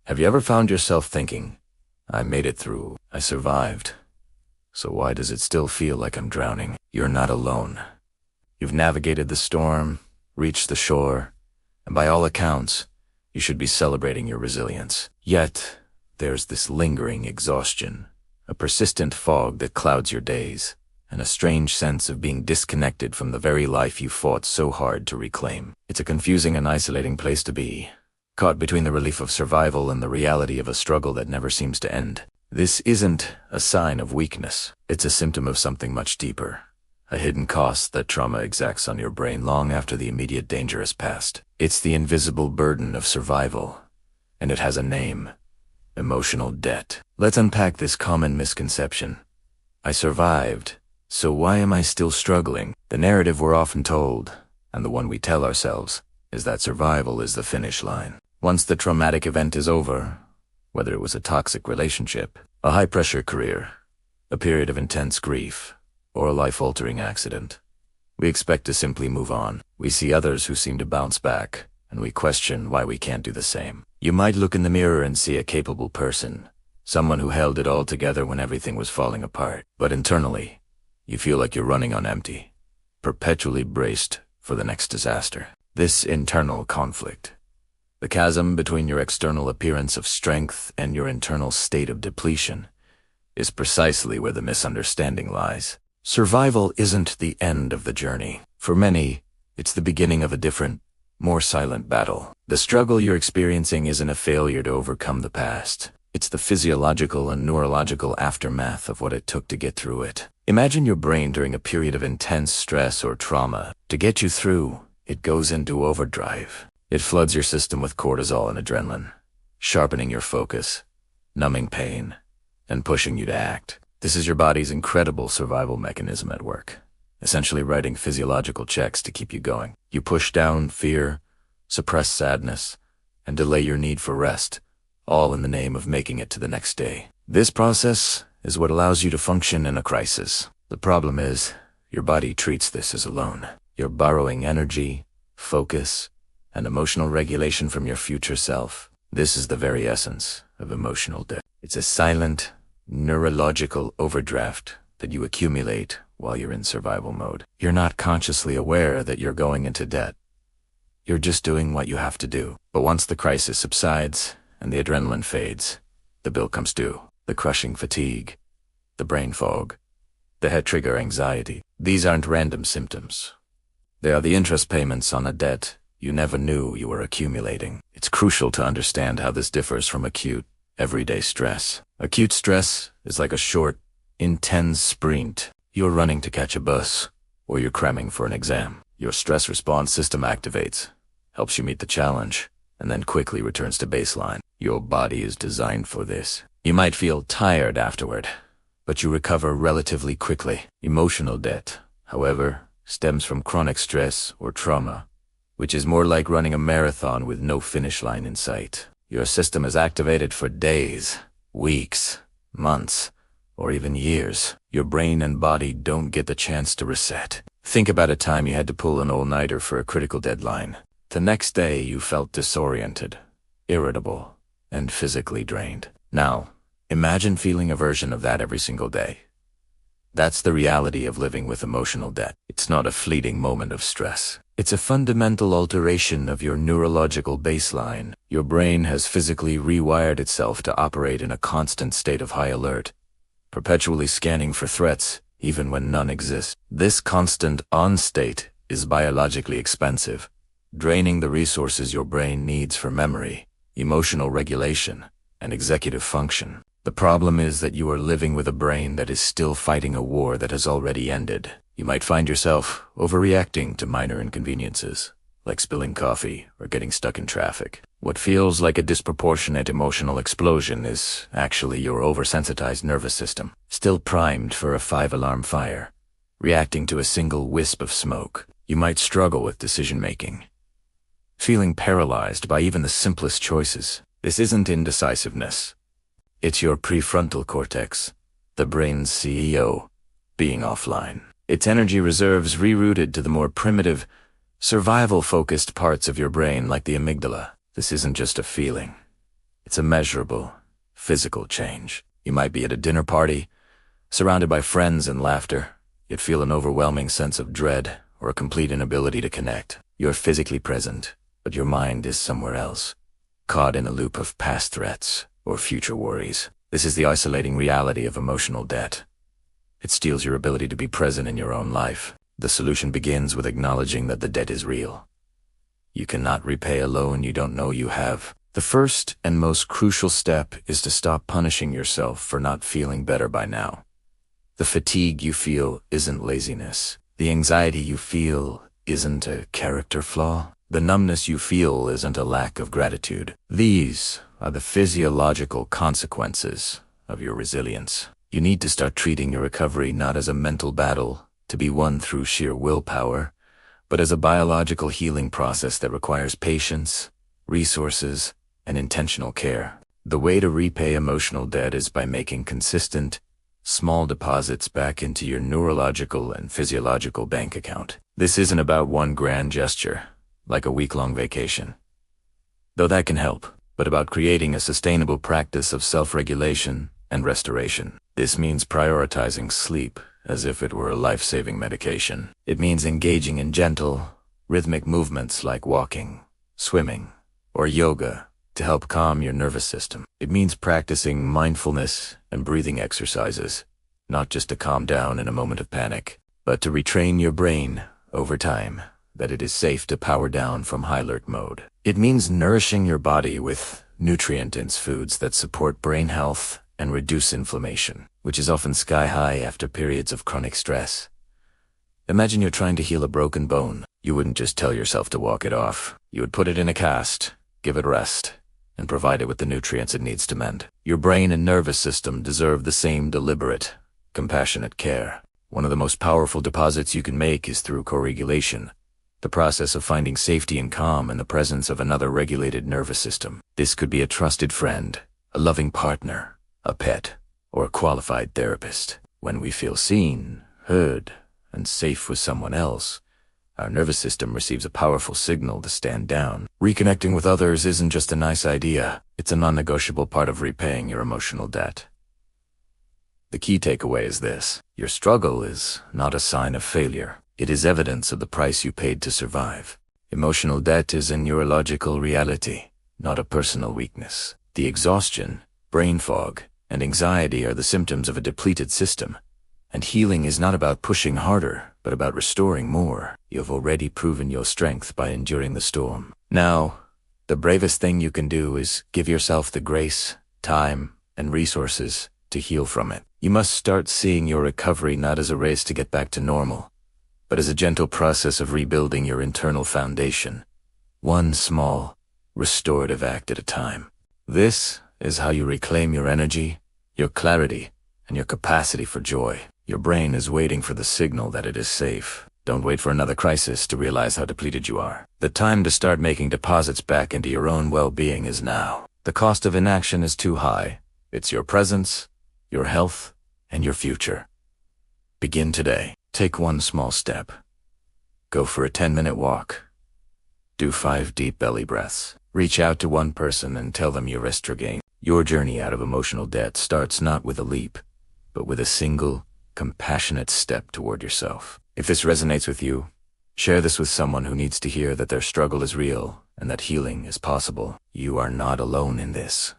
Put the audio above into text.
Have you ever found yourself thinking, I made it through, I survived, so why does it still feel like I'm drowning? You're not alone. You've navigated the storm, reached the shore, and by all accounts, you should be celebrating your resilience. Yet, there's this lingering exhaustion, a persistent fog that clouds your days, and a strange sense of being disconnected from the very life you fought so hard to reclaim. It's a confusing and isolating place to be, caught between the relief of survival and the reality of a struggle that never seems to end. This isn't a sign of weakness. It's a symptom of something much deeper, a hidden cost that trauma exacts on your brain long after the immediate danger has passed. It's the invisible burden of survival, and it has a name: emotional debt. Let's unpack this common misconception. I survived, so why am I still struggling? The narrative we're often told, and the one we tell ourselves, is that survival is the finish line. Once the traumatic event is over, whether it was a toxic relationship, a high-pressure career, a period of intense grief, or a life-altering accident, we expect to simply move on. We see others who seem to bounce back, and we question why we can't do the same. You might look in the mirror and see a capable person, someone who held it all together when everything was falling apart. But internally, you feel like you're running on empty, perpetually braced for the next disaster. This internal conflict, the chasm between your external appearance of strength and your internal state of depletion, is precisely where the misunderstanding lies. Survival isn't the end of the journey. For many, it's the beginning of a different, more silent battle. The struggle you're experiencing isn't a failure to overcome the past. It's the physiological and neurological aftermath of what it took to get through it. Imagine your brain during a period of intense stress or trauma. To get you through, it goes into overdrive. It floods your system with cortisol and adrenaline, sharpening your focus, numbing pain, and pushing you to act. This is your body's incredible survival mechanism at work, essentially writing physiological checks to keep you going. You push down fear, suppress sadness, and delay your need for rest, all in the name of making it to the next day. This process is what allows you to function in a crisis. The problem is, your body treats this as a loan. You're borrowing energy, focus, and emotional regulation from your future self. This is the very essence of emotional debt. It's a silent, neurological overdraft that you accumulate while you're in survival mode. You're not consciously aware that you're going into debt. You're just doing what you have to do. But once the crisis subsides and the adrenaline fades, the bill comes due. The crushing fatigue, the brain fog, the head trigger anxiety. These aren't random symptoms. They are the interest payments on a debt you never knew you were accumulating. It's crucial to understand how this differs from acute, everyday stress. Acute stress is like a short, intense sprint. You're running to catch a bus, or you're cramming for an exam. Your stress response system activates, helps you meet the challenge, and then quickly returns to baseline. Your body is designed for this. You might feel tired afterward, but you recover relatively quickly. Emotional debt, however, stems from chronic stress or trauma, which is more like running a marathon with no finish line in sight. Your system is activated for days, weeks, months, or even years. Your brain and body don't get the chance to reset. Think about a time you had to pull an all-nighter for a critical deadline. The next day you felt disoriented, irritable, and physically drained. Now, imagine feeling a version of that every single day. That's the reality of living with emotional debt. It's not a fleeting moment of stress. It's a fundamental alteration of your neurological baseline. Your brain has physically rewired itself to operate in a constant state of high alert, perpetually scanning for threats, even when none exist. This constant on state is biologically expensive, draining the resources your brain needs for memory, emotional regulation, and executive function. The problem is that you are living with a brain that is still fighting a war that has already ended. You might find yourself overreacting to minor inconveniences, like spilling coffee or getting stuck in traffic. What feels like a disproportionate emotional explosion is actually your oversensitized nervous system, still primed for a 5-alarm fire, reacting to a single wisp of smoke. You might struggle with decision-making, feeling paralyzed by even the simplest choices. This isn't indecisiveness. It's your prefrontal cortex, the brain's CEO, being offline. Its energy reserves rerouted to the more primitive, survival-focused parts of your brain like the amygdala. This isn't just a feeling. It's a measurable, physical change. You might be at a dinner party, surrounded by friends and laughter, yet feel an overwhelming sense of dread or a complete inability to connect. You're physically present, but your mind is somewhere else, caught in a loop of past threats or future worries. This is the isolating reality of emotional debt. It steals your ability to be present in your own life. The solution begins with acknowledging that the debt is real. You cannot repay a loan you don't know you have. The first and most crucial step is to stop punishing yourself for not feeling better by now. The fatigue you feel isn't laziness. The anxiety you feel isn't a character flaw. The numbness you feel isn't a lack of gratitude. These are the physiological consequences of your resilience. You need to start treating your recovery not as a mental battle to be won through sheer willpower, but as a biological healing process that requires patience, resources, and intentional care. The way to repay emotional debt is by making consistent, small deposits back into your neurological and physiological bank account. This isn't about one grand gesture, like a week-long vacation, though that can help, but about creating a sustainable practice of self-regulation and restoration. This means prioritizing sleep as if it were a life-saving medication. It means engaging in gentle, rhythmic movements like walking, swimming, or yoga to help calm your nervous system. It means practicing mindfulness and breathing exercises, not just to calm down in a moment of panic, but to retrain your brain over time that it is safe to power down from high alert mode. It means nourishing your body with nutrient-dense foods that support brain health and reduce inflammation, which is often sky high after periods of chronic stress. Imagine you're trying to heal a broken bone. You wouldn't just tell yourself to walk it off. You would put it in a cast, give it rest, and provide it with the nutrients it needs to mend. Your brain and nervous system deserve the same deliberate, compassionate care. One of the most powerful deposits you can make is through co-regulation, the process of finding safety and calm in the presence of another regulated nervous system. This could be a trusted friend, a loving partner, a pet, or a qualified therapist. When we feel seen, heard, and safe with someone else, our nervous system receives a powerful signal to stand down. Reconnecting with others isn't just a nice idea, it's a non-negotiable part of repaying your emotional debt. The key takeaway is this: your struggle is not a sign of failure. It is evidence of the price you paid to survive. Emotional debt is a neurological reality, not a personal weakness. The exhaustion, brain fog, and anxiety are the symptoms of a depleted system. And healing is not about pushing harder, but about restoring more. You have already proven your strength by enduring the storm. Now, the bravest thing you can do is give yourself the grace, time, and resources to heal from it. You must start seeing your recovery not as a race to get back to normal, but as a gentle process of rebuilding your internal foundation, one small, restorative act at a time. This is how you reclaim your energy, your clarity, and your capacity for joy. Your brain is waiting for the signal that it is safe. Don't wait for another crisis to realize how depleted you are. The time to start making deposits back into your own well-being is now. The cost of inaction is too high. It's your presence, your health, and your future. Begin today. Take one small step. Go for a 10-minute walk. Do 5 deep belly breaths. Reach out to one person and tell them your rest regained. Your journey out of emotional debt starts not with a leap, but with a single, compassionate step toward yourself. If this resonates with you, share this with someone who needs to hear that their struggle is real and that healing is possible. You are not alone in this.